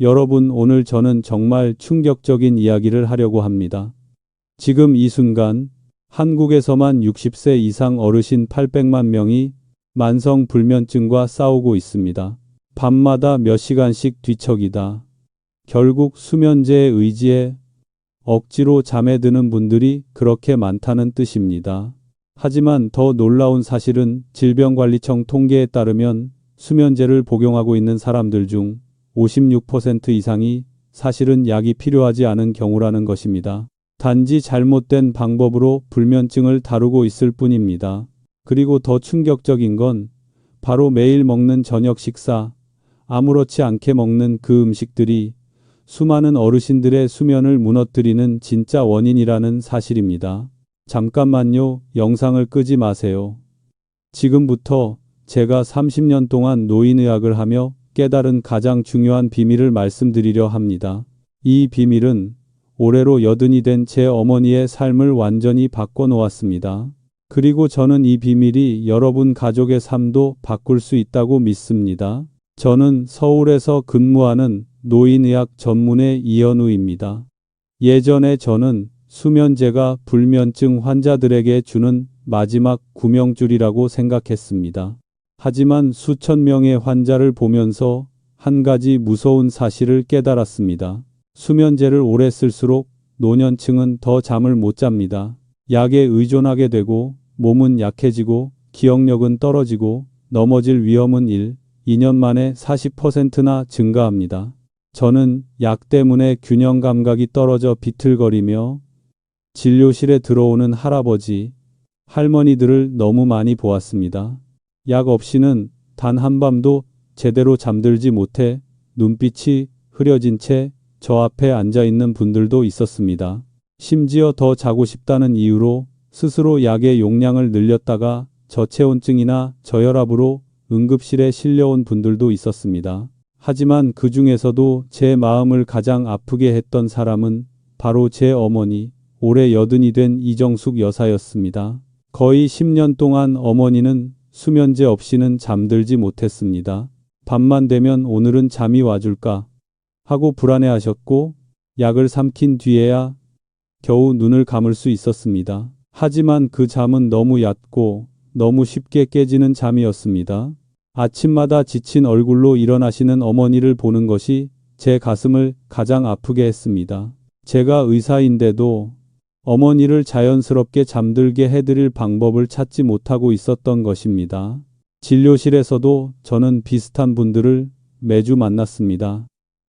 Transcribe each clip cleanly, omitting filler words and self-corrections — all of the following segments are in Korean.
여러분, 오늘 저는 정말 충격적인 이야기를 하려고 합니다. 지금 이 순간 한국에서만 60세 이상 어르신 800만 명이 만성 불면증과 싸우고 있습니다. 밤마다 몇 시간씩 뒤척이다. 결국 수면제의 의지에 억지로 잠에 드는 분들이 그렇게 많다는 뜻입니다. 하지만 더 놀라운 사실은 질병관리청 통계에 따르면 수면제를 복용하고 있는 사람들 중 56% 이상이 사실은 약이 필요하지 않은 경우라는 것입니다. 단지 잘못된 방법으로 불면증을 다루고 있을 뿐입니다. 그리고 더 충격적인 건 바로 매일 먹는 저녁 식사, 아무렇지 않게 먹는 그 음식들이 수많은 어르신들의 수면을 무너뜨리는 진짜 원인이라는 사실입니다. 잠깐만요, 영상을 끄지 마세요. 지금부터 제가 30년 동안 노인의학을 하며 깨달은 가장 중요한 비밀을 말씀드리려 합니다. 이 비밀은 올해로 80이 된 제 어머니의 삶을 완전히 바꿔놓았습니다. 그리고 저는 이 비밀이 여러분 가족의 삶도 바꿀 수 있다고 믿습니다. 저는 서울에서 근무하는 노인의학 전문의 이현우입니다. 예전에 저는 수면제가 불면증 환자들에게 주는 마지막 구명줄이라고 생각했습니다. 하지만 수천 명의 환자를 보면서 한 가지 무서운 사실을 깨달았습니다. 수면제를 오래 쓸수록 노년층은 더 잠을 못 잡니다. 약에 의존하게 되고 몸은 약해지고 기억력은 떨어지고 넘어질 위험은 2년 만에 40%나 증가합니다. 저는 약 때문에 균형 감각이 떨어져 비틀거리며 진료실에 들어오는 할아버지, 할머니들을 너무 많이 보았습니다. 약 없이는 단 한밤도 제대로 잠들지 못해 눈빛이 흐려진 채 저 앞에 앉아 있는 분들도 있었습니다. 심지어 더 자고 싶다는 이유로 스스로 약의 용량을 늘렸다가 저체온증이나 저혈압으로 응급실에 실려온 분들도 있었습니다. 하지만 그 중에서도 제 마음을 가장 아프게 했던 사람은 바로 제 어머니, 올해 80이 된 이정숙 여사였습니다. 거의 10년 동안 어머니는 수면제 없이는 잠들지 못했습니다. 밤만 되면 오늘은 잠이 와줄까 하고 불안해하셨고 약을 삼킨 뒤에야 겨우 눈을 감을 수 있었습니다. 하지만 그 잠은 너무 얕고 너무 쉽게 깨지는 잠이었습니다. 아침마다 지친 얼굴로 일어나시는 어머니를 보는 것이 제 가슴을 가장 아프게 했습니다. 제가 의사인데도 어머니를 자연스럽게 잠들게 해드릴 방법을 찾지 못하고 있었던 것입니다. 진료실에서도 저는 비슷한 분들을 매주 만났습니다.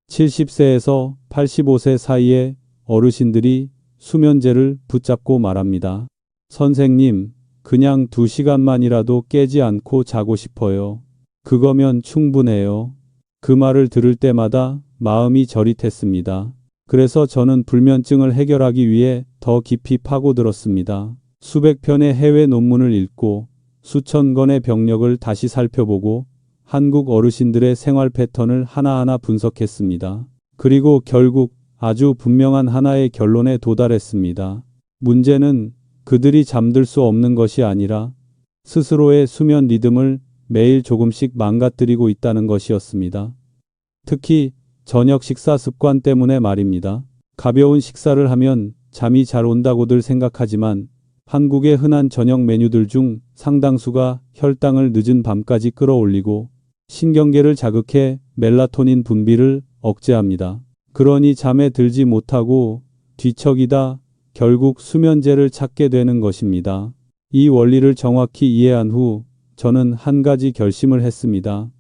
70세에서 85세 사이의 어르신들이 수면제를 붙잡고 말합니다. 선생님, 그냥 2시간만이라도 깨지 않고 자고 싶어요. 그거면 충분해요. 그 말을 들을 때마다 마음이 저릿했습니다. 그래서 저는 불면증을 해결하기 위해 더 깊이 파고들었습니다. 수백 편의 해외 논문을 읽고 수천 건의 병력을 다시 살펴보고 한국 어르신들의 생활 패턴을 하나하나 분석했습니다. 그리고 결국 아주 분명한 하나의 결론에 도달했습니다. 문제는 그들이 잠들 수 없는 것이 아니라 스스로의 수면 리듬을 매일 조금씩 망가뜨리고 있다는 것이었습니다. 특히 저녁 식사 습관 때문에 말입니다. 가벼운 식사를 하면 잠이 잘 온다고들 생각하지만 한국의 흔한 저녁 메뉴들 중 상당수가 혈당을 늦은 밤까지 끌어올리고 신경계를 자극해 멜라토닌 분비를 억제합니다. 그러니 잠에 들지 못하고 뒤척이다 결국 수면제를 찾게 되는 것입니다. 이 원리를 정확히 이해한 후 저는 한 가지 결심을 했습니다.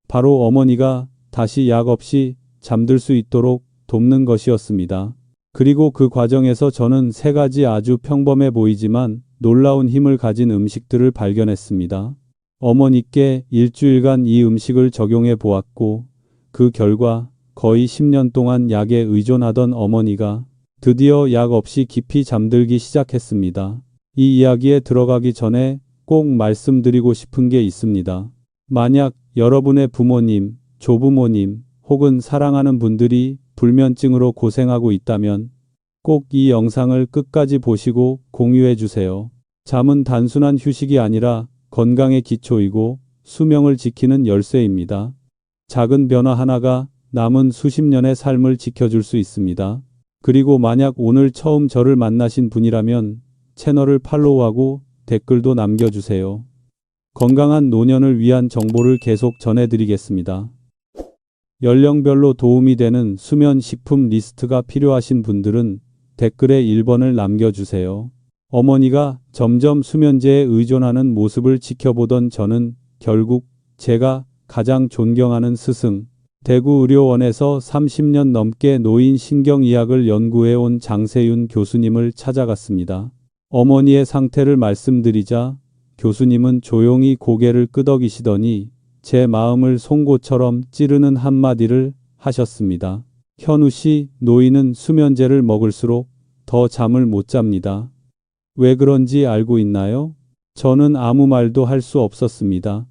바로 어머니가 다시 약 없이 잠들 수 있도록 돕는 것이었습니다. 그리고 그 과정에서 저는 3가지 아주 평범해 보이지만 놀라운 힘을 가진 음식들을 발견했습니다. 어머니께 일주일간 이 음식을 적용해 보았고 그 결과 거의 10년 동안 약에 의존하던 어머니가 드디어 약 없이 깊이 잠들기 시작했습니다. 이 이야기에 들어가기 전에 꼭 말씀드리고 싶은 게 있습니다. 만약 여러분의 부모님, 조부모님 혹은 사랑하는 분들이 불면증으로 고생하고 있다면 꼭 이 영상을 끝까지 보시고 공유해 주세요. 잠은 단순한 휴식이 아니라 건강의 기초이고 수명을 지키는 열쇠입니다. 작은 변화 하나가 남은 수십 년의 삶을 지켜줄 수 있습니다. 그리고 만약 오늘 처음 저를 만나신 분이라면 채널을 팔로우하고 댓글도 남겨주세요. 건강한 노년을 위한 정보를 계속 전해드리겠습니다. 연령별로 도움이 되는 수면 식품 리스트가 필요하신 분들은 댓글에 1번을 남겨주세요. 어머니가 점점 수면제에 의존하는 모습을 지켜보던 저는 결국 제가 가장 존경하는 스승, 대구의료원에서 30년 넘게 노인 신경의학을 연구해온 장세윤 교수님을 찾아갔습니다. 어머니의 상태를 말씀드리자 교수님은 조용히 고개를 끄덕이시더니 제 마음을 송곳처럼 찌르는 한마디를 하셨습니다. 현우 씨, 노인은 수면제를 먹을수록 더 잠을 못 잡니다. 왜 그런지 알고 있나요? 저는 아무 말도 할 수 없었습니다.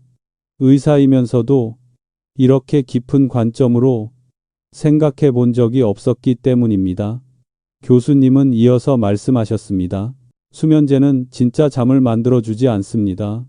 의사이면서도 이렇게 깊은 관점으로 생각해 본 적이 없었기 때문입니다. 교수님은 이어서 말씀하셨습니다. 수면제는 진짜 잠을 만들어주지 않습니다.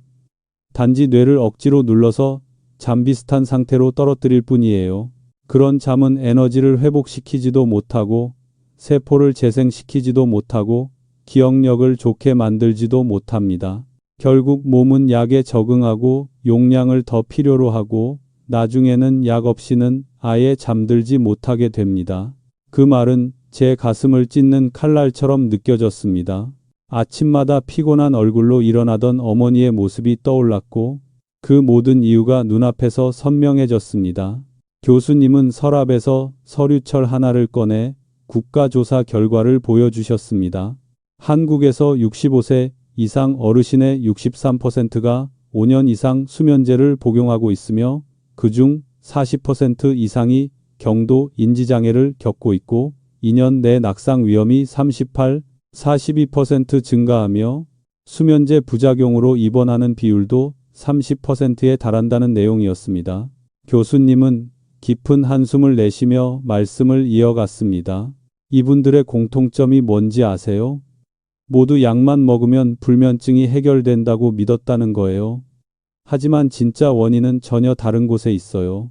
단지 뇌를 억지로 눌러서 잠 비슷한 상태로 떨어뜨릴 뿐이에요. 그런 잠은 에너지를 회복시키지도 못하고 세포를 재생시키지도 못하고 기억력을 좋게 만들지도 못합니다. 결국 몸은 약에 적응하고 용량을 더 필요로 하고 나중에는 약 없이는 아예 잠들지 못하게 됩니다. 그 말은 제 가슴을 찢는 칼날처럼 느껴졌습니다. 아침마다 피곤한 얼굴로 일어나던 어머니의 모습이 떠올랐고 그 모든 이유가 눈앞에서 선명해졌습니다. 교수님은 서랍에서 서류철 하나를 꺼내 국가조사 결과를 보여주셨습니다. 한국에서 65세 이상 어르신의 63%가 5년 이상 수면제를 복용하고 있으며 그중 40% 이상이 경도 인지장애를 겪고 있고 2년 내 낙상 위험이 42% 증가하며 수면제 부작용으로 입원하는 비율도 30%에 달한다는 내용이었습니다. 교수님은 깊은 한숨을 내쉬며 말씀을 이어갔습니다. 이분들의 공통점이 뭔지 아세요? 모두 약만 먹으면 불면증이 해결된다고 믿었다는 거예요. 하지만 진짜 원인은 전혀 다른 곳에 있어요.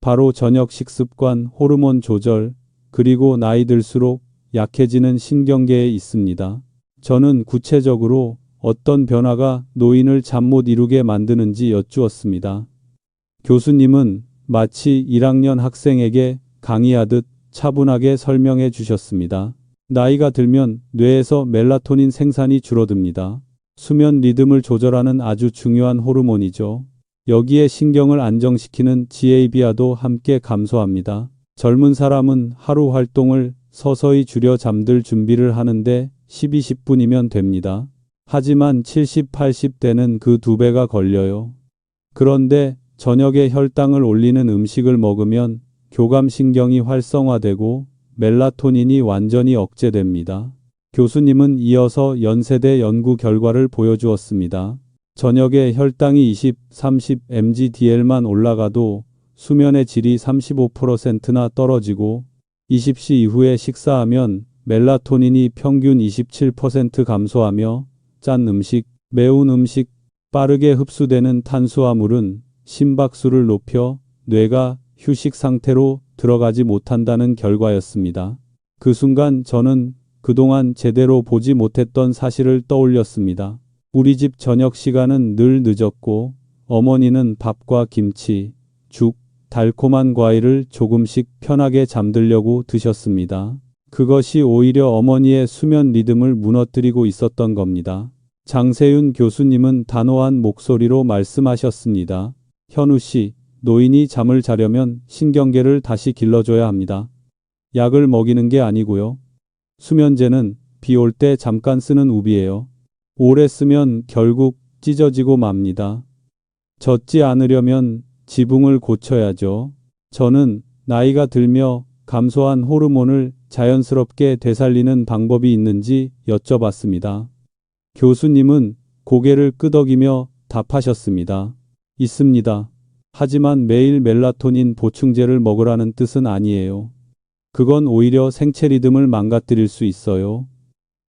바로 저녁 식습관, 호르몬 조절, 그리고 나이 들수록 약해지는 신경계에 있습니다. 저는 구체적으로 어떤 변화가 노인을 잠 못 이루게 만드는지 여쭈었습니다. 교수님은 마치 1학년 학생에게 강의하듯 차분하게 설명해 주셨습니다. 나이가 들면 뇌에서 멜라토닌 생산이 줄어듭니다. 수면 리듬을 조절하는 아주 중요한 호르몬이죠. 여기에 신경을 안정시키는 GABA도 함께 감소합니다. 젊은 사람은 하루 활동을 서서히 줄여 잠들 준비를 하는데 12-10분이면 됩니다. 하지만 70, 80대는 그 2배가 걸려요. 그런데 저녁에 혈당을 올리는 음식을 먹으면 교감신경이 활성화되고 멜라토닌이 완전히 억제됩니다. 교수님은 이어서 연세대 연구 결과를 보여주었습니다. 저녁에 혈당이 20, 30 mgdl만 올라가도 수면의 질이 35%나 떨어지고 20시 이후에 식사하면 멜라토닌이 평균 27% 감소하며 짠 음식, 매운 음식, 빠르게 흡수되는 탄수화물은 심박수를 높여 뇌가 휴식 상태로 들어가지 못한다는 결과였습니다. 그 순간 저는 그동안 제대로 보지 못했던 사실을 떠올렸습니다. 우리 집 저녁 시간은 늘 늦었고 어머니는 밥과 김치, 죽, 달콤한 과일을 조금씩 편하게 잠들려고 드셨습니다. 그것이 오히려 어머니의 수면 리듬을 무너뜨리고 있었던 겁니다. 장세윤 교수님은 단호한 목소리로 말씀하셨습니다. 현우 씨, 노인이 잠을 자려면 신경계를 다시 길러줘야 합니다. 약을 먹이는 게 아니고요. 수면제는 비 올 때 잠깐 쓰는 우비예요. 오래 쓰면 결국 찢어지고 맙니다. 젖지 않으려면 지붕을 고쳐야죠. 저는 나이가 들며 감소한 호르몬을 자연스럽게 되살리는 방법이 있는지 여쭤봤습니다. 교수님은 고개를 끄덕이며 답하셨습니다. 있습니다. 하지만 매일 멜라토닌 보충제를 먹으라는 뜻은 아니에요. 그건 오히려 생체 리듬을 망가뜨릴 수 있어요.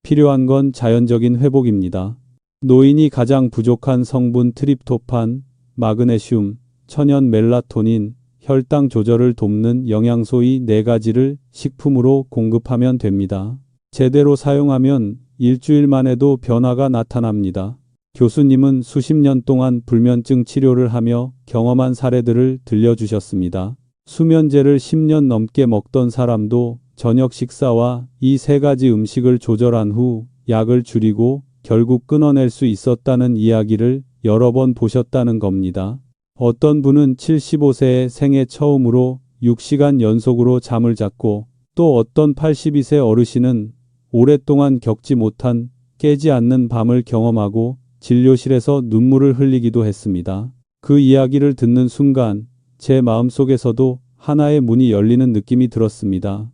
필요한 건 자연적인 회복입니다. 노인이 가장 부족한 성분 트립토판, 마그네슘, 천연 멜라토닌, 혈당 조절을 돕는 영양소 이 4가지를 식품으로 공급하면 됩니다. 제대로 사용하면 일주일만 해도 변화가 나타납니다. 교수님은 수십 년 동안 불면증 치료를 하며 경험한 사례들을 들려주셨습니다. 수면제를 10년 넘게 먹던 사람도 저녁 식사와 이 3가지 음식을 조절한 후 약을 줄이고 결국 끊어낼 수 있었다는 이야기를 여러 번 보셨다는 겁니다. 어떤 분은 75세의 생애 처음으로 6시간 연속으로 잠을 잤고 또 어떤 82세 어르신은 오랫동안 겪지 못한 깨지 않는 밤을 경험하고 진료실에서 눈물을 흘리기도 했습니다. 그 이야기를 듣는 순간 제 마음속에서도 하나의 문이 열리는 느낌이 들었습니다.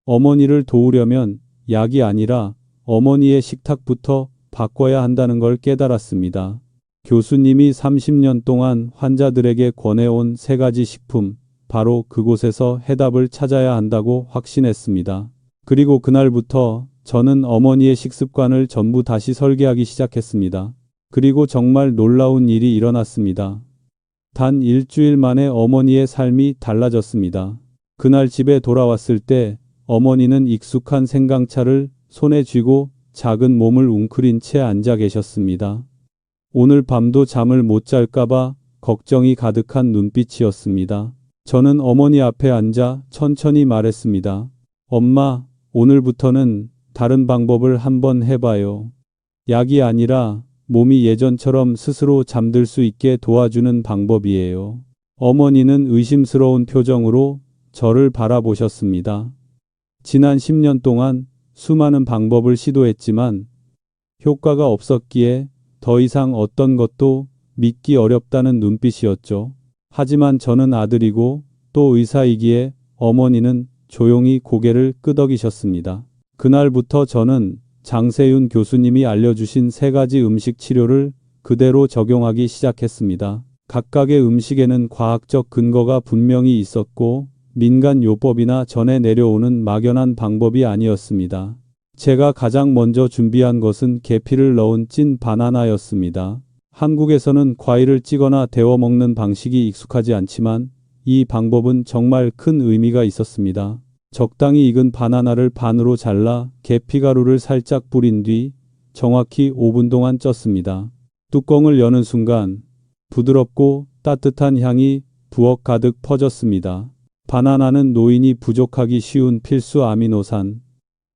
어머니를 도우려면 약이 아니라 어머니의 식탁부터 바꿔야 한다는 걸 깨달았습니다. 교수님이 30년 동안 환자들에게 권해온 3가지 식품, 바로 그곳에서 해답을 찾아야 한다고 확신했습니다. 그리고 그날부터 저는 어머니의 식습관을 전부 다시 설계하기 시작했습니다. 그리고 정말 놀라운 일이 일어났습니다. 단 일주일 만에 어머니의 삶이 달라졌습니다. 그날 집에 돌아왔을 때 어머니는 익숙한 생강차를 손에 쥐고 작은 몸을 웅크린 채 앉아 계셨습니다. 오늘 밤도 잠을 못 잘까봐 걱정이 가득한 눈빛이었습니다. 저는 어머니 앞에 앉아 천천히 말했습니다. 엄마, 오늘부터는 다른 방법을 한번 해봐요. 약이 아니라 몸이 예전처럼 스스로 잠들 수 있게 도와주는 방법이에요. 어머니는 의심스러운 표정으로 저를 바라보셨습니다. 지난 10년 동안 수많은 방법을 시도했지만 효과가 없었기에 더 이상 어떤 것도 믿기 어렵다는 눈빛이었죠. 하지만 저는 아들이고 또 의사이기에 어머니는 조용히 고개를 끄덕이셨습니다. 그날부터 저는 장세윤 교수님이 알려주신 3가지 음식 치료를 그대로 적용하기 시작했습니다. 각각의 음식에는 과학적 근거가 분명히 있었고 민간요법이나 전해 내려오는 막연한 방법이 아니었습니다. 제가 가장 먼저 준비한 것은 계피를 넣은 찐 바나나였습니다. 한국에서는 과일을 찌거나 데워 먹는 방식이 익숙하지 않지만 이 방법은 정말 큰 의미가 있었습니다. 적당히 익은 바나나를 반으로 잘라 계피가루를 살짝 뿌린 뒤 정확히 5분 동안 쪘습니다. 뚜껑을 여는 순간 부드럽고 따뜻한 향이 부엌 가득 퍼졌습니다. 바나나는 노인이 부족하기 쉬운 필수 아미노산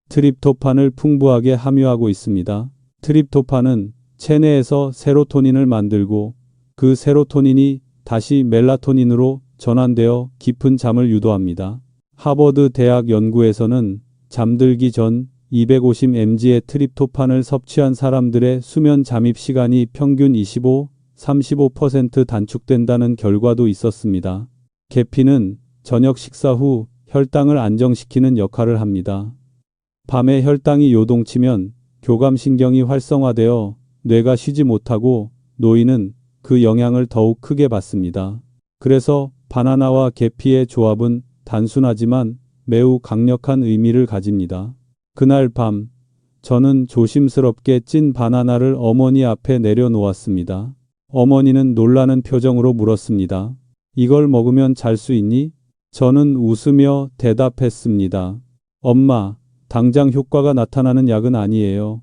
트립토판을 풍부하게 함유하고 있습니다. 트립토판은 체내에서 세로토닌을 만들고 그 세로토닌이 다시 멜라토닌으로 전환되어 깊은 잠을 유도합니다. 하버드 대학 연구에서는 잠들기 전 250mg의 트립토판을 섭취한 사람들의 수면 잠입 시간이 평균 35% 단축된다는 결과도 있었습니다. 계피는 저녁 식사 후 혈당을 안정시키는 역할을 합니다. 밤에 혈당이 요동치면 교감신경이 활성화되어 뇌가 쉬지 못하고 노인은 그 영향을 더욱 크게 받습니다. 그래서 바나나와 계피의 조합은 단순하지만 매우 강력한 의미를 가집니다. 그날 밤 저는 조심스럽게 찐 바나나를 어머니 앞에 내려놓았습니다. 어머니는 놀라는 표정으로 물었습니다. 이걸 먹으면 잘 수 있니? 저는 웃으며 대답했습니다. 엄마, 당장 효과가 나타나는 약은 아니에요.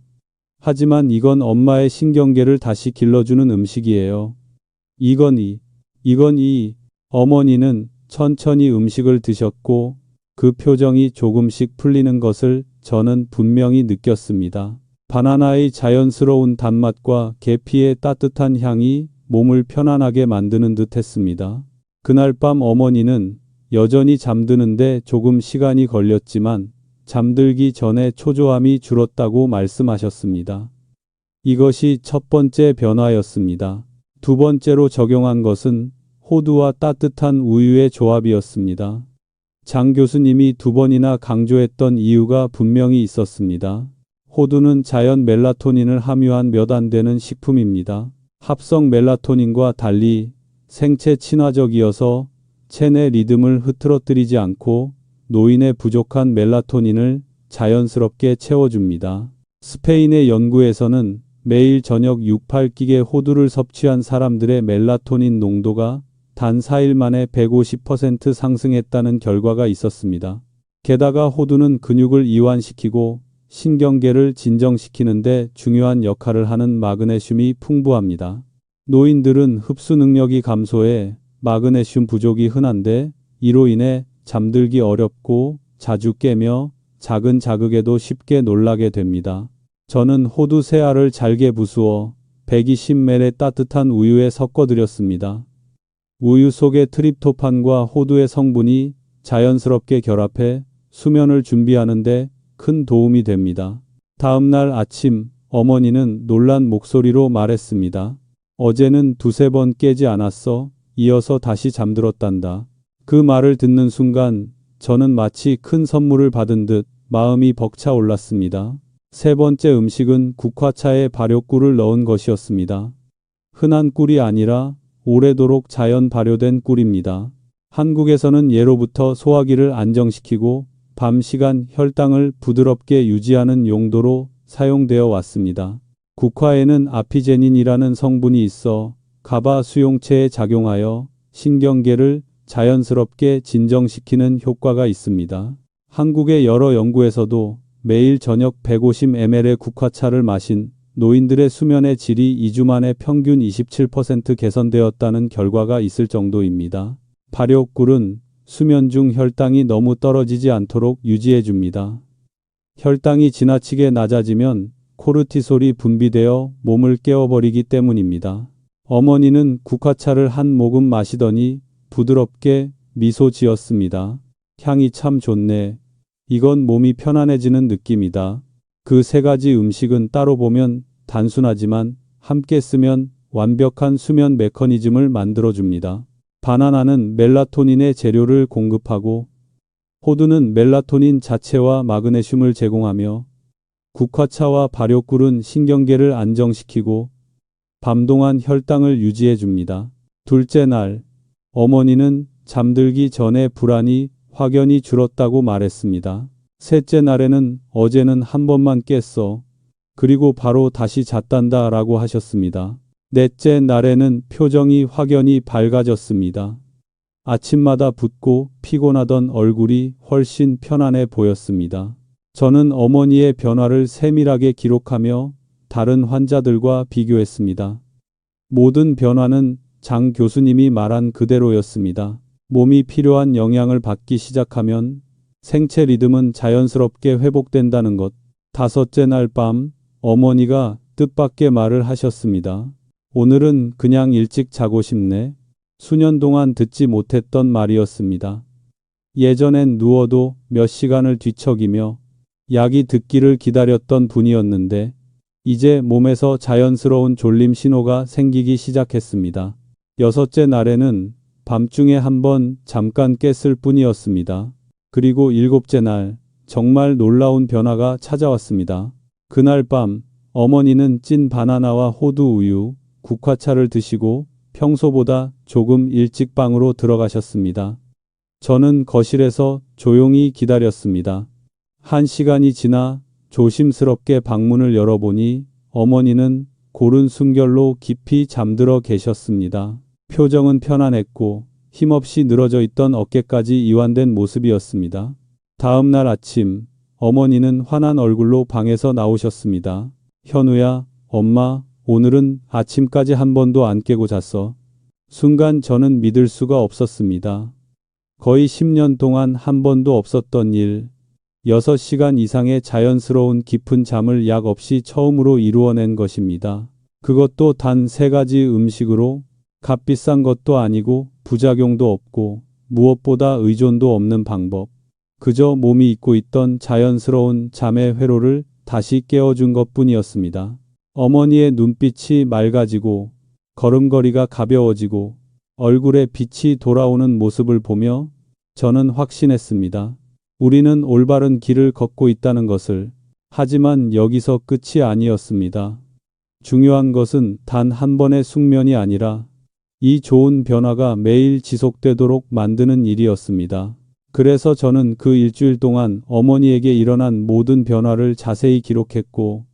하지만 이건 엄마의 신경계를 다시 길러주는 음식이에요. 이건 어머니는 천천히 음식을 드셨고 그 표정이 조금씩 풀리는 것을 저는 분명히 느꼈습니다. 바나나의 자연스러운 단맛과 계피의 따뜻한 향이 몸을 편안하게 만드는 듯 했습니다. 그날 밤 어머니는 여전히 잠드는데 조금 시간이 걸렸지만 잠들기 전에 초조함이 줄었다고 말씀하셨습니다. 이것이 첫 번째 변화였습니다. 두 번째로 적용한 것은 호두와 따뜻한 우유의 조합이었습니다. 장 교수님이 2번이나 강조했던 이유가 분명히 있었습니다. 호두는 자연 멜라토닌을 함유한 몇 안 되는 식품입니다. 합성 멜라토닌과 달리 생체 친화적이어서 체내 리듬을 흐트러뜨리지 않고 노인의 부족한 멜라토닌을 자연스럽게 채워줍니다. 스페인의 연구에서는 매일 저녁 6-8끼의 호두를 섭취한 사람들의 멜라토닌 농도가 단 4일 만에 150% 상승했다는 결과가 있었습니다. 게다가 호두는 근육을 이완시키고 신경계를 진정시키는데 중요한 역할을 하는 마그네슘이 풍부합니다. 노인들은 흡수 능력이 감소해 마그네슘 부족이 흔한데 이로 인해 잠들기 어렵고 자주 깨며 작은 자극에도 쉽게 놀라게 됩니다. 저는 호두 3알을 잘게 부수어 120ml 따뜻한 우유에 섞어드렸습니다. 우유 속의 트립토판과 호두의 성분이 자연스럽게 결합해 수면을 준비하는데 큰 도움이 됩니다. 다음 날 아침 어머니는 놀란 목소리로 말했습니다. 어제는 2~3번 깨지 않았어. 이어서 다시 잠들었단다. 그 말을 듣는 순간 저는 마치 큰 선물을 받은 듯 마음이 벅차올랐습니다. 3번째 음식은 국화차에 발효꿀을 넣은 것이었습니다. 흔한 꿀이 아니라 오래도록 자연 발효된 꿀입니다. 한국에서는 예로부터 소화기를 안정시키고 밤 시간 혈당을 부드럽게 유지하는 용도로 사용되어 왔습니다. 국화에는 아피제닌이라는 성분이 있어 가바 수용체에 작용하여 신경계를 자연스럽게 진정시키는 효과가 있습니다. 한국의 여러 연구에서도 매일 저녁 150ml의 국화차를 마신 노인들의 수면의 질이 2주 만에 평균 27% 개선되었다는 결과가 있을 정도입니다. 발효꿀은 수면 중 혈당이 너무 떨어지지 않도록 유지해 줍니다. 혈당이 지나치게 낮아지면 코르티솔이 분비되어 몸을 깨워버리기 때문입니다. 어머니는 국화차를 한 모금 마시더니 부드럽게 미소 지었습니다. 향이 참 좋네. 이건 몸이 편안해지는 느낌이다. 그 3가지 음식은 따로 보면 단순하지만 함께 쓰면 완벽한 수면 메커니즘을 만들어줍니다. 바나나는 멜라토닌의 재료를 공급하고 호두는 멜라토닌 자체와 마그네슘을 제공하며 국화차와 발효꿀은 신경계를 안정시키고 밤 동안 혈당을 유지해 줍니다. 둘째 날, 어머니는 잠들기 전에 불안이 확연히 줄었다고 말했습니다. 셋째 날에는 어제는 한 번만 깼어. 그리고 바로 다시 잤단다 라고 하셨습니다. 넷째 날에는 표정이 확연히 밝아졌습니다. 아침마다 붓고 피곤하던 얼굴이 훨씬 편안해 보였습니다. 저는 어머니의 변화를 세밀하게 기록하며 다른 환자들과 비교했습니다. 모든 변화는 장 교수님이 말한 그대로였습니다. 몸이 필요한 영양을 받기 시작하면 생체 리듬은 자연스럽게 회복된다는 것. 5째 날 밤 어머니가 뜻밖의 말을 하셨습니다. 오늘은 그냥 일찍 자고 싶네. 수년 동안 듣지 못했던 말이었습니다. 예전엔 누워도 몇 시간을 뒤척이며 약이 듣기를 기다렸던 분이었는데 이제 몸에서 자연스러운 졸림 신호가 생기기 시작했습니다. 6째 날에는 밤중에 한 번 잠깐 깼을 뿐이었습니다. 그리고 7째 날 정말 놀라운 변화가 찾아왔습니다. 그날 밤 어머니는 찐 바나나와 호두 우유, 국화차를 드시고 평소보다 조금 일찍 방으로 들어가셨습니다. 저는 거실에서 조용히 기다렸습니다. 1시간이 지나 조심스럽게 방문을 열어보니 어머니는 고른 숨결로 깊이 잠들어 계셨습니다. 표정은 편안했고 힘없이 늘어져 있던 어깨까지 이완된 모습이었습니다. 다음 날 아침 어머니는 환한 얼굴로 방에서 나오셨습니다. 현우야, 엄마, 오늘은 아침까지 한 번도 안 깨고 잤어. 순간 저는 믿을 수가 없었습니다. 거의 10년 동안 한 번도 없었던 일, 6시간 이상의 자연스러운 깊은 잠을 약 없이 처음으로 이루어낸 것입니다. 그것도 단 3가지 음식으로 값비싼 것도 아니고 부작용도 없고 무엇보다 의존도 없는 방법. 그저 몸이 잊고 있던 자연스러운 잠의 회로를 다시 깨워준 것뿐이었습니다. 어머니의 눈빛이 맑아지고 걸음걸이가 가벼워지고 얼굴에 빛이 돌아오는 모습을 보며 저는 확신했습니다. 우리는 올바른 길을 걷고 있다는 것을. 하지만 여기서 끝이 아니었습니다. 중요한 것은 단 한 번의 숙면이 아니라 이 좋은 변화가 매일 지속되도록 만드는 일이었습니다. 그래서 저는 그 일주일 동안 어머니에게 일어난 모든 변화를 자세히 기록했고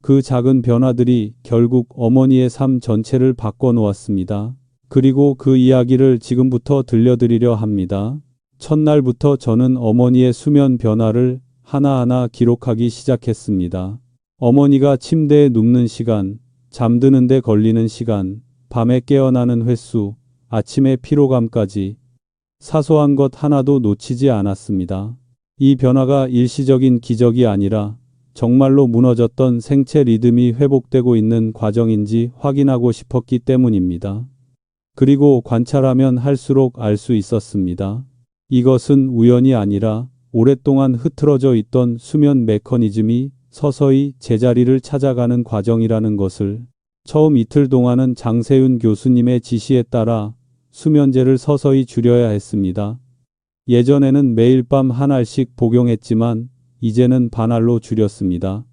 그 작은 변화들이 결국 어머니의 삶 전체를 바꿔놓았습니다. 그리고 그 이야기를 지금부터 들려드리려 합니다. 첫날부터 저는 어머니의 수면 변화를 하나하나 기록하기 시작했습니다. 어머니가 침대에 눕는 시간, 잠드는 데 걸리는 시간, 밤에 깨어나는 횟수, 아침의 피로감까지 사소한 것 하나도 놓치지 않았습니다. 이 변화가 일시적인 기적이 아니라 정말로 무너졌던 생체 리듬이 회복되고 있는 과정인지 확인하고 싶었기 때문입니다. 그리고 관찰하면 할수록 알 수 있었습니다. 이것은 우연이 아니라 오랫동안 흐트러져 있던 수면 메커니즘이 서서히 제자리를 찾아가는 과정이라는 것을. 처음 이틀 동안은 장세윤 교수님의 지시에 따라 수면제를 서서히 줄여야 했습니다. 예전에는 매일 밤 한 알씩 복용했지만 이제는 반알로 줄였습니다.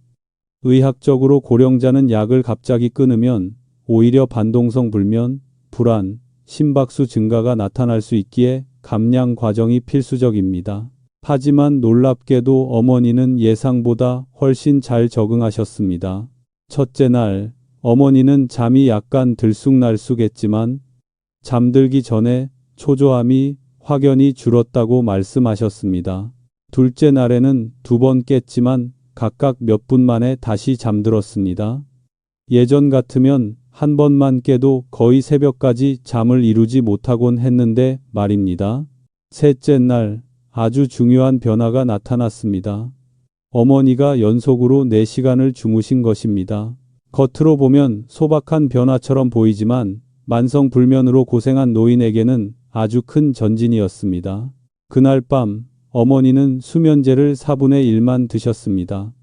의학적으로 고령자는 약을 갑자기 끊으면 오히려 반동성 불면, 불안, 심박수 증가가 나타날 수 있기에 감량 과정이 필수적입니다. 하지만 놀랍게도 어머니는 예상보다 훨씬 잘 적응하셨습니다. 첫째 날, 어머니는 잠이 약간 들쑥날쑥했지만 잠들기 전에 초조함이 확연히 줄었다고 말씀하셨습니다. 둘째 날에는 2번 깼지만 각각 몇 분 만에 다시 잠들었습니다. 예전 같으면 한 번만 깨도 거의 새벽까지 잠을 이루지 못하곤 했는데 말입니다. 셋째 날, 아주 중요한 변화가 나타났습니다. 어머니가 연속으로 4시간을 주무신 것입니다. 겉으로 보면 소박한 변화처럼 보이지만 만성 불면으로 고생한 노인에게는 아주 큰 전진이었습니다. 그날 밤 어머니는 수면제를 4분의 1만 드셨습니다.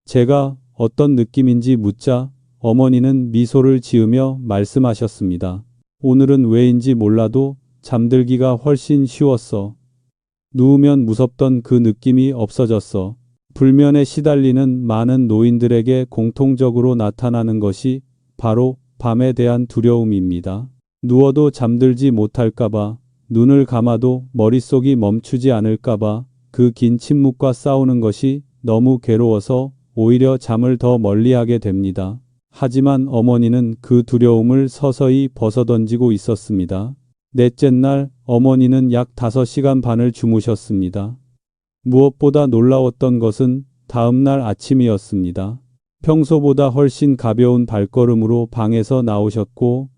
제가 어떤 느낌인지 묻자 어머니는 미소를 지으며 말씀하셨습니다. 오늘은 왜인지 몰라도 잠들기가 훨씬 쉬웠어. 누우면 무섭던 그 느낌이 없어졌어. 불면에 시달리는 많은 노인들에게 공통적으로 나타나는 것이 바로 밤에 대한 두려움입니다. 누워도 잠들지 못할까봐, 눈을 감아도 머릿속이 멈추지 않을까봐 그 긴 침묵과 싸우는 것이 너무 괴로워서 오히려 잠을 더 멀리하게 됩니다. 하지만 어머니는 그 두려움을 서서히 벗어던지고 있었습니다. 넷째 날 어머니는 약 5시간 반을 주무셨습니다. 무엇보다 놀라웠던 것은 다음 날 아침이었습니다. 평소보다 훨씬 가벼운 발걸음으로 방에서 나오셨고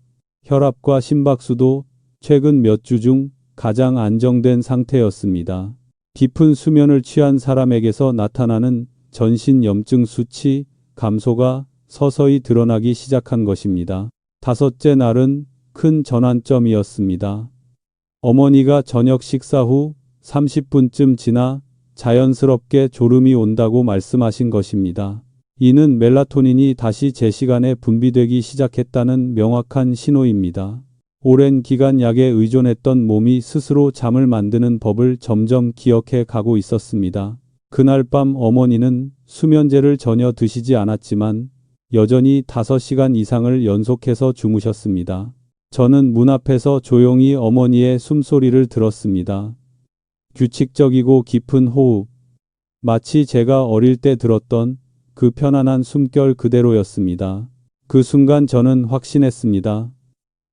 혈압과 심박수도 최근 몇 주 중 가장 안정된 상태였습니다. 깊은 수면을 취한 사람에게서 나타나는 전신 염증 수치 감소가 서서히 드러나기 시작한 것입니다. 다섯째 날은 큰 전환점이었습니다. 어머니가 저녁 식사 후 30분쯤 지나 자연스럽게 졸음이 온다고 말씀하신 것입니다. 이는 멜라토닌이 다시 제 시간에 분비되기 시작했다는 명확한 신호입니다. 오랜 기간 약에 의존했던 몸이 스스로 잠을 만드는 법을 점점 기억해 가고 있었습니다. 그날 밤 어머니는 수면제를 전혀 드시지 않았지만 여전히 5시간 이상을 연속해서 주무셨습니다. 저는 문 앞에서 조용히 어머니의 숨소리를 들었습니다. 규칙적이고 깊은 호흡. 마치 제가 어릴 때 들었던 그 편안한 숨결 그대로였습니다. 그 순간 저는 확신했습니다.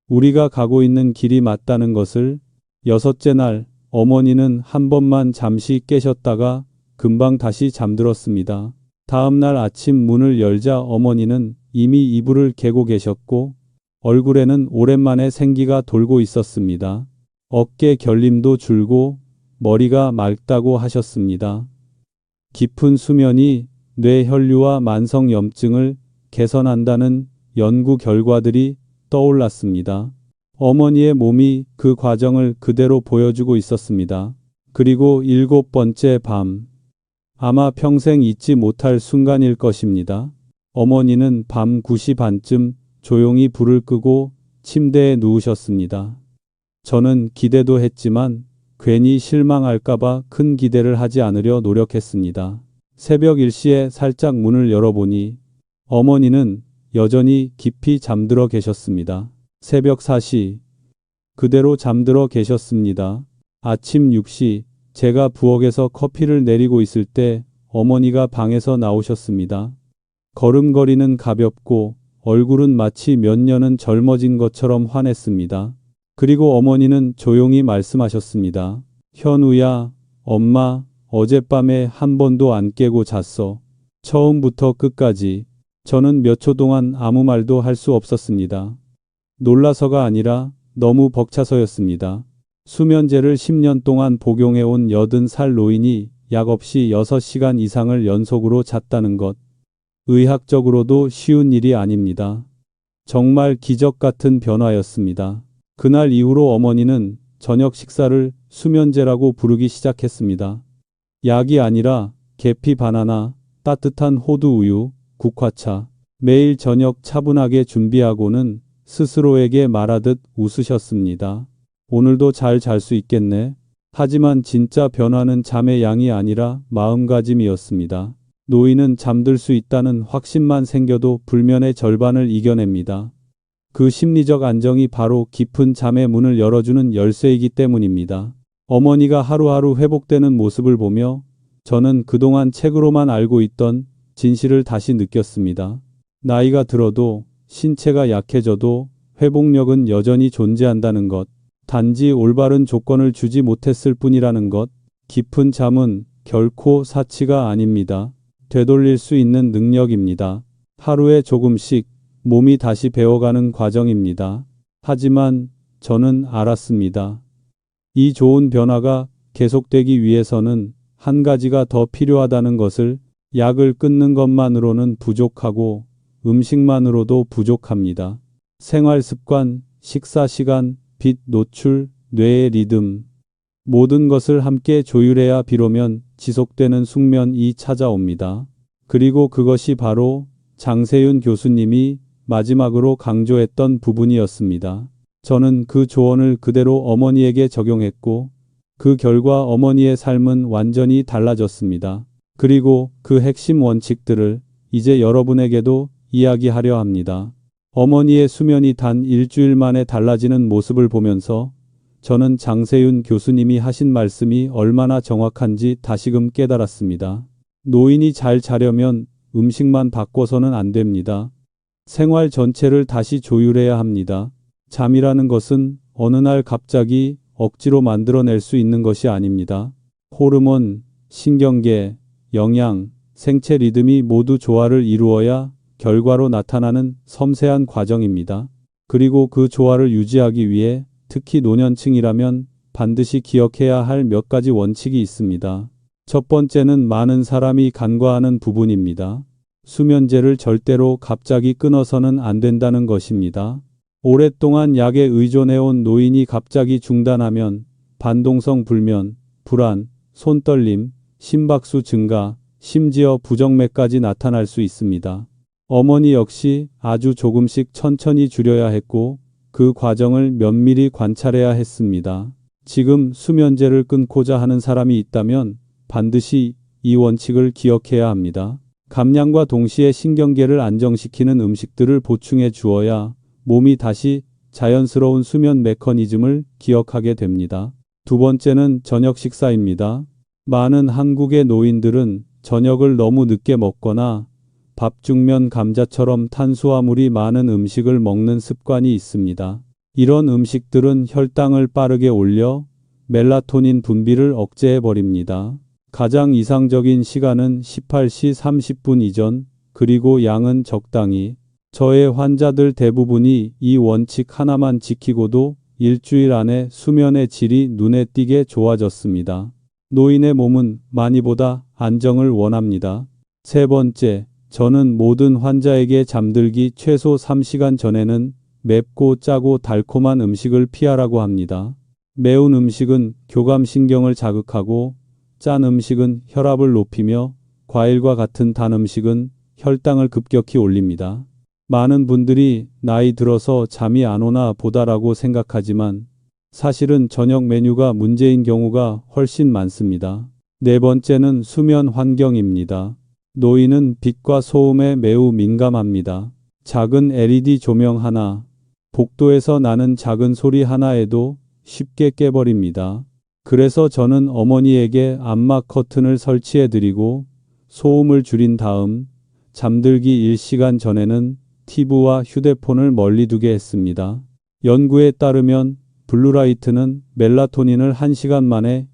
우리가 가고 있는 길이 맞다는 것을. 6째 날 어머니는 한 번만 잠시 깨셨다가 금방 다시 잠들었습니다. 다음 날 아침 문을 열자 어머니는 이미 이불을 개고 계셨고 얼굴에는 오랜만에 생기가 돌고 있었습니다. 어깨 결림도 줄고 머리가 맑다고 하셨습니다. 깊은 수면이 뇌 혈류와 만성 염증을 개선한다는 연구 결과들이 떠올랐습니다. 어머니의 몸이 그 과정을 그대로 보여주고 있었습니다. 그리고 7번째 밤. 아마 평생 잊지 못할 순간일 것입니다. 어머니는 밤 9시 반쯤 조용히 불을 끄고 침대에 누우셨습니다. 저는 기대도 했지만 괜히 실망할까봐 큰 기대를 하지 않으려 노력했습니다. 새벽 1시에 살짝 문을 열어보니 어머니는 여전히 깊이 잠들어 계셨습니다. 새벽 4시 그대로 잠들어 계셨습니다. 아침 6시 제가 부엌에서 커피를 내리고 있을 때 어머니가 방에서 나오셨습니다. 걸음걸이는 가볍고 얼굴은 마치 몇 년은 젊어진 것처럼 환했습니다. 그리고 어머니는 조용히 말씀하셨습니다. 현우야, 엄마, 어젯밤에 한 번도 안 깨고 잤어. 처음부터 끝까지. 저는 몇 초 동안 아무 말도 할 수 없었습니다. 놀라서가 아니라 너무 벅차서였습니다. 수면제를 10년 동안 복용해온 80살 노인이 약 없이 6시간 이상을 연속으로 잤다는 것. 의학적으로도 쉬운 일이 아닙니다. 정말 기적 같은 변화였습니다. 그날 이후로 어머니는 저녁 식사를 수면제라고 부르기 시작했습니다. 약이 아니라 계피 바나나, 따뜻한 호두 우유, 국화차. 매일 저녁 차분하게 준비하고는 스스로에게 말하듯 웃으셨습니다. 오늘도 잘 잘 수 있겠네. 하지만 진짜 변화는 잠의 양이 아니라 마음가짐이었습니다. 노인은 잠들 수 있다는 확신만 생겨도 불면의 절반을 이겨냅니다. 그 심리적 안정이 바로 깊은 잠의 문을 열어주는 열쇠이기 때문입니다. 어머니가 하루하루 회복되는 모습을 보며 저는 그동안 책으로만 알고 있던 진실을 다시 느꼈습니다. 나이가 들어도 신체가 약해져도 회복력은 여전히 존재한다는 것. 단지 올바른 조건을 주지 못했을 뿐이라는 것. 깊은 잠은 결코 사치가 아닙니다. 되돌릴 수 있는 능력입니다. 하루에 조금씩 몸이 다시 배워가는 과정입니다. 하지만 저는 알았습니다. 이 좋은 변화가 계속되기 위해서는 한 가지가 더 필요하다는 것을. 약을 끊는 것만으로는 부족하고 음식만으로도 부족합니다. 생활 습관, 식사 시간, 빛 노출, 뇌의 리듬. 모든 것을 함께 조율해야 비로면 지속되는 숙면이 찾아옵니다. 그리고 그것이 바로 장세윤 교수님이 마지막으로 강조했던 부분이었습니다. 저는 그 조언을 그대로 어머니에게 적용했고 그 결과 어머니의 삶은 완전히 달라졌습니다. 그리고 그 핵심 원칙들을 이제 여러분에게도 이야기하려 합니다. 어머니의 수면이 단 일주일 만에 달라지는 모습을 보면서 저는 장세윤 교수님이 하신 말씀이 얼마나 정확한지 다시금 깨달았습니다. 노인이 잘 자려면 음식만 바꿔서는 안 됩니다. 생활 전체를 다시 조율해야 합니다. 잠이라는 것은 어느 날 갑자기 억지로 만들어낼 수 있는 것이 아닙니다. 호르몬, 신경계, 영양, 생체 리듬이 모두 조화를 이루어야 결과로 나타나는 섬세한 과정입니다. 그리고 그 조화를 유지하기 위해 특히 노년층이라면 반드시 기억해야 할 몇 가지 원칙이 있습니다. 첫 번째는 많은 사람이 간과하는 부분입니다. 수면제를 절대로 갑자기 끊어서는 안 된다는 것입니다. 오랫동안 약에 의존해온 노인이 갑자기 중단하면 반동성 불면, 불안, 손떨림, 심박수 증가, 심지어 부정맥까지 나타날 수 있습니다. 어머니 역시 아주 조금씩 천천히 줄여야 했고 그 과정을 면밀히 관찰해야 했습니다. 지금 수면제를 끊고자 하는 사람이 있다면 반드시 이 원칙을 기억해야 합니다. 감량과 동시에 신경계를 안정시키는 음식들을 보충해 주어야 몸이 다시 자연스러운 수면 메커니즘을 기억하게 됩니다. 두 번째는 저녁 식사입니다. 많은 한국의 노인들은 저녁을 너무 늦게 먹거나 밥, 죽면, 감자처럼 탄수화물이 많은 음식을 먹는 습관이 있습니다. 이런 음식들은 혈당을 빠르게 올려 멜라토닌 분비를 억제해버립니다. 가장 이상적인 시간은 18시 30분 이전, 그리고 양은 적당히. 저의 환자들 대부분이 이 원칙 하나만 지키고도 일주일 안에 수면의 질이 눈에 띄게 좋아졌습니다. 노인의 몸은 많이보다 안정을 원합니다. 세 번째, 저는 모든 환자에게 잠들기 최소 3시간 전에는 맵고 짜고 달콤한 음식을 피하라고 합니다. 매운 음식은 교감신경을 자극하고 짠 음식은 혈압을 높이며 과일과 같은 단 음식은 혈당을 급격히 올립니다. 많은 분들이 나이 들어서 잠이 안 오나 보다라고 생각하지만 사실은 저녁 메뉴가 문제인 경우가 훨씬 많습니다. 네 번째는 수면 환경입니다. 노인은 빛과 소음에 매우 민감합니다. 작은 LED 조명 하나, 복도에서 나는 작은 소리 하나에도 쉽게 깨버립니다. 그래서 저는 어머니에게 암막 커튼을 설치해드리고 소음을 줄인 다음 잠들기 1시간 전에는 TV와 휴대폰을 멀리 두게 했습니다. 연구에 따르면 블루라이트는 멜라토닌을 1시간 만에